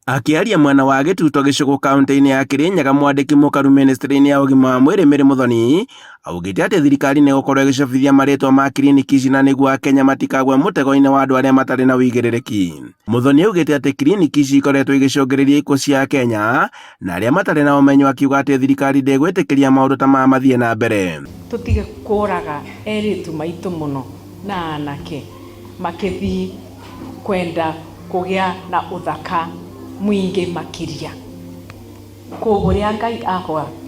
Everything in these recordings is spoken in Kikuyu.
Akiaria mwena wa Gituto Gicugu kaunti-ini ya Kirinyaga, mwandiki mukaru ministry-ini ya ugima wa mwiri Mary Muthoni augite ati thirikari ni gukorwo igicabithia maritwa ma kiriniki ici na niguo akenya matikagwe mutego-ini wa andu aria matari na uigĩrĩrĩki. Muthoni augite ati kiriniki ici ikoretwo igicũngĩrĩria ikuũ cia akenya na aria matari na umenyo, akiuga ati thirikari ndĩgwĩtĩkĩria maundu ta maya mathie na mbere. Tutige kũraga eritu maitu muno na anake makithii kwenda kugia na uthaka mwingi makiria ko buria Ngai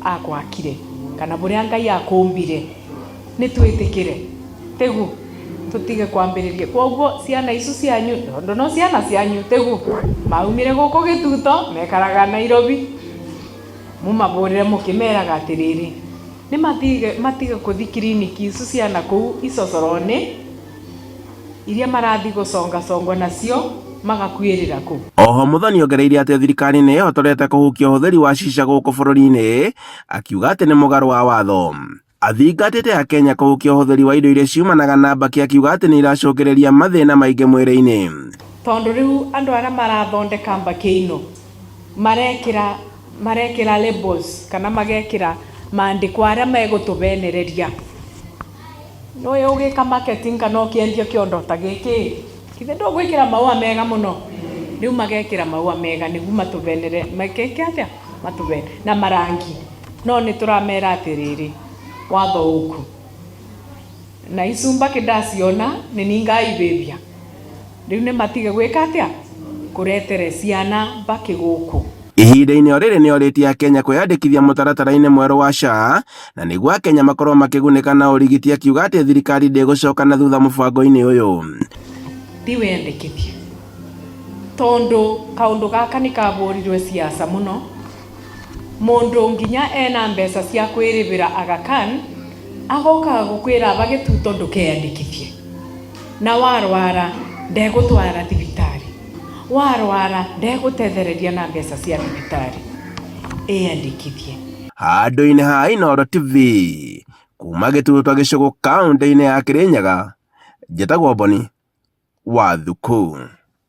akwakire kana buria Ngai akumbire ni twitikire tegu tutige kwambiriria. Koguo ciana icu cianyu no ciana cianyu tegu maumire guku Gituto mekaraga Nairobi, mumaburire mukimeraga atiriri ni matige kuthi kiriniki icu ciana kuu icocoroni iria marathi gucongacongwa nacio magakwirira ku. Oho Muthoni ongereire ati thirikari ni ihotorete kuhukia utheri wa shisha guku bururi-ini, akiuga ati ni mugaru wa watho. Athingatite akenya kuhukia utheri wa indo iria ciumanaga na mbaki, akiuga ati ni iracũngĩrĩria mathina maingi mwiri-ini. Tondu riu andu aria marathondeka mbaki ino marekira labels kana magekira maandiko aria megutubenereria. No yugika marketing kana ukiendia kiondo ta giki kithe ndugwikira maua mega muno, riu magekira maua mega niguo matubenere makeke atia matubene na marangi. No ni turamera atiriri watho uku na icumba kidaciona ni ningaibibia riu ni matige gwika atia kuretere ciana mbaki guku. Ihinda-ini o riri ni oritie akenya kwiyandikithia mutaratara-ini mweru wa SHA na niguo akenya makorwo makigunika na urigiti, akiuga ati thirikari ndigucoka na thutha mubango-ini uyu. Tiwendekithie tondu kaundu gaka ni kaburirwe siasa muno. Mundu nginya ena mbeca cia kwiribira Aga Khan agoka gukwira aba Gituto ndukeyandikithie, na warwara ndegutwara thibitari, warwara ndegutethereria na mbeca cia thibitari. Iyandikithie. Handũ-inĩ ha Inooro TV kuma Gituto Gicugu kaunti-ini ya Kirinyaga, njĩtagwo Boni Wathuku.